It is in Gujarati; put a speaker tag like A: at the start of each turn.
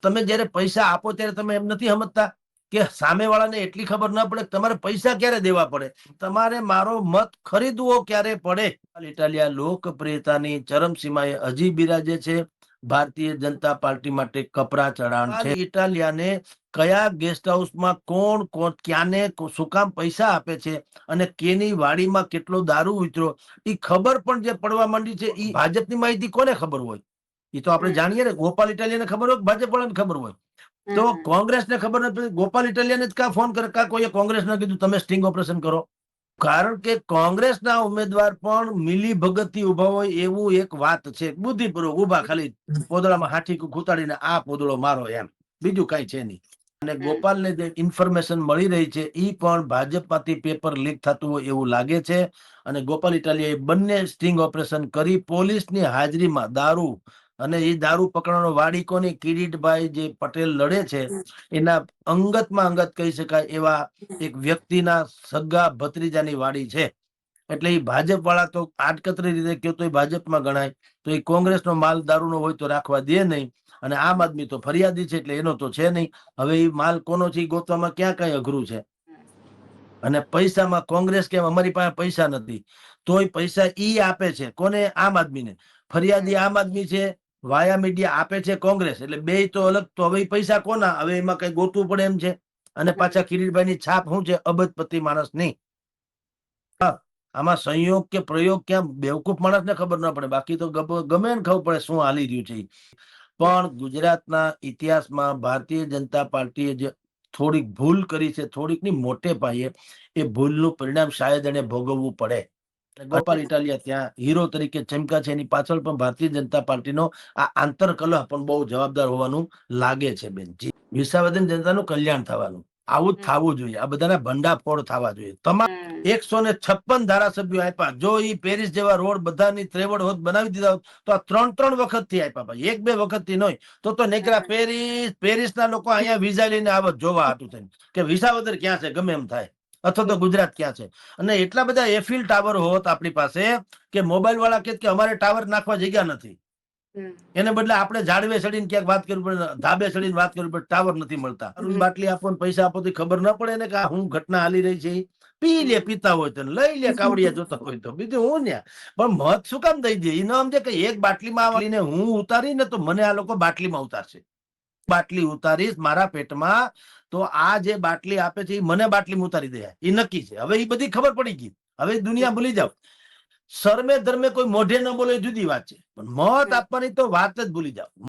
A: તમે જ્યારે પૈસા આપો ત્યારે તમે એમ નથી સમજતા કે સામેવાળાને એટલી ખબર ના પડે તમારે પૈસા ક્યારે દેવા પડે, તમારે મારો મત ખરીદવો ક્યારે પડે. ઇટાલિયા લોકપ્રિયતાની ચરમસીમાએ હજી બિરાજે છે. ભારતીય જનતા પાર્ટી માટે કપરા ચઢાણ છે. ઇટાલિયાને કયા ગેસ્ટ હાઉસમાં કોણ ક્યાંને શું કામ પૈસા આપે છે અને કેની વાડીમાં કેટલો દારૂ વિતરો એ ખબર પણ જે પડવા માંડી છે. એ ભાજપની માહિતી કોને ખબર હોય? એ તો આપણે જાણીએ ને. ગોપાલ ઇટાલિયાને ખબર હોય, ભાજપ વાળાને ખબર હોય. તો કોંગ્રેસને ખબર નથી. ગોપાલ ઇટાલિયાને જ કા ફોન કરે, કા કોઈએ કોંગ્રેસને કીધું તમે સ્ટિંગ ઓપરેશન કરો? કારણ કે કોંગ્રેસના ઉમેદવાર પણ મિલી ભગતથી ઉભા હોય એવું એક વાત છે. બુદ્ધિપૂર્વક ઉભા, ખાલી પોદળામાં હાથી ખૂતાડીને આ પોદળો મારો, એમ, બીજું કઈ છે નહીં. અને ગોપાલને જે ઇન્ફોર્મેશન મળી રહી છે એ પણ ભાજપમાંથી પેપર લીક થતું હોય એવું લાગે છે. અને ગોપાલ ઇટાલિયાએ બંને સ્ટિંગ ઓપરેશન કરી પોલીસની હાજરીમાં દારૂ, અને એ દારૂ પકડવાનો વાડી કોની? કિરીટભાઈ જે પટેલ લડે છે એના અંગતમાં અંગત કહી શકાય એવા એક વ્યક્તિના સગા ભત્રીજાની વાડી છે. એટલે એ ભાજપ વાળા તો આડકતરી રીતે કહો તો એ ભાજપમાં ગણાય, તો એ કોંગ્રેસનો માલ દારૂનો હોય તો રાખવા દે નહીં. અને આમ આદમી તો ફરિયાદી છે એટલે એનો તો છે નહીં. હવે એ માલ કોનો છે ગોતવામાં ક્યાં કઈ અઘરું છે. અને પૈસામાં કોંગ્રેસ કેમ અમારી પાસે પૈસા નથી, તોય પૈસા ઈ આપે છે કોને? આમ આદમીને. ફરિયાદી આમ આદમી છે, વાયા મીડિયા આપે છે કોંગ્રેસ. એટલે બે તો અલગ. તો હવે પૈસા કોના? હવે એમાં કઈ ગોતવું પડે એમ છે. અને પાછા કિરીટભાઈ ની છાપ શું છે? અબજપતિ માણસ નહીં. આમાં સંયોગ કે પ્રયોગ ક્યાં બેવકૂફ માણસને ખબર ના પડે, બાકી તો ગમે ને ખબર પડે શું હાલી રહ્યું છે. પણ ગુજરાતના ઇતિહાસમાં ભારતીય જનતા પાર્ટીએ જે થોડીક ભૂલ કરી છે, થોડીક ની મોટે પાયે, એ ભૂલનું પરિણામ શાયદ એને ભોગવવું પડે. ગોપાલ ઇટાલિયા ત્યાં હીરો તરીકે ચમક્યા છે. એની પાછળ પણ ભારતીય જનતા પાર્ટીનો આ આંતરકલહ પણ બહુ જવાબદાર હોવાનું લાગે છે. બેન, વિસાવદન જનતાનું કલ્યાણ થવાનું, આવું જ થવું જોઈએ. આ બધાના ભંડાફોડ થવા જોઈએ. તમામ 156 ધારાસભ્યો આપ્યા. જો એ પેરિસ જેવા રોડ બધાની ત્રેવડ હોત બનાવી દીધા હોત તો આ 3 વખત થી આપ્યા. ભાઈ, 1-2 વખત થી નહીં તો નીકળ્યા પેરિસ ના લોકો અહીંયા વિઝા લઈને આવત જોવા હતું થઈને કે વિસાવદર ક્યાં છે, ગમે એમ થાય, અથવા તો ગુજરાત ક્યાં છે. અને એટલા બધા એફિલ ટાવર હોત આપણી પાસે કે મોબાઈલ વાળા કે અમારે ટાવર નાખવા જગ્યા નથી. એને બદલે આપણે ઝાડવે ચડીને ક્યાંક વાત કરવી પડે, ધાબે ચડીને વાત કરવી પડે, ટાવર નથી મળતા. બાટલી આપો, પૈસા આપો તો ખબર ના પડે ને કે આ હું ઘટના હાલી રહી છે. પી લે, પીતા હોય તો લઈ લે, કાવડિયા જોતા હોય તો, બીજું હું ને. પણ મત શું કામ દઈ દે? એ ન સમજે કે એક બાટલીમાં વાળીને હું ઉતારી ને તો મને આ લોકો બાટલીમાં ઉતારશે. બાટલી ઉતારીશ મારા પેટમાં તો આ જે બાટલી આપે છે એ મને બાટલીમાં ઉતારી દે, એ નક્કી છે. હવે એ બધી ખબર પડી ગઈ. હવે દુનિયા ભૂલી જાવ. શરમે ધર્મે કોઈ મોઢે ન બોલે જુદી વાત છે, પણ મત આપવાની તો વાત જ ભૂલી જાવ.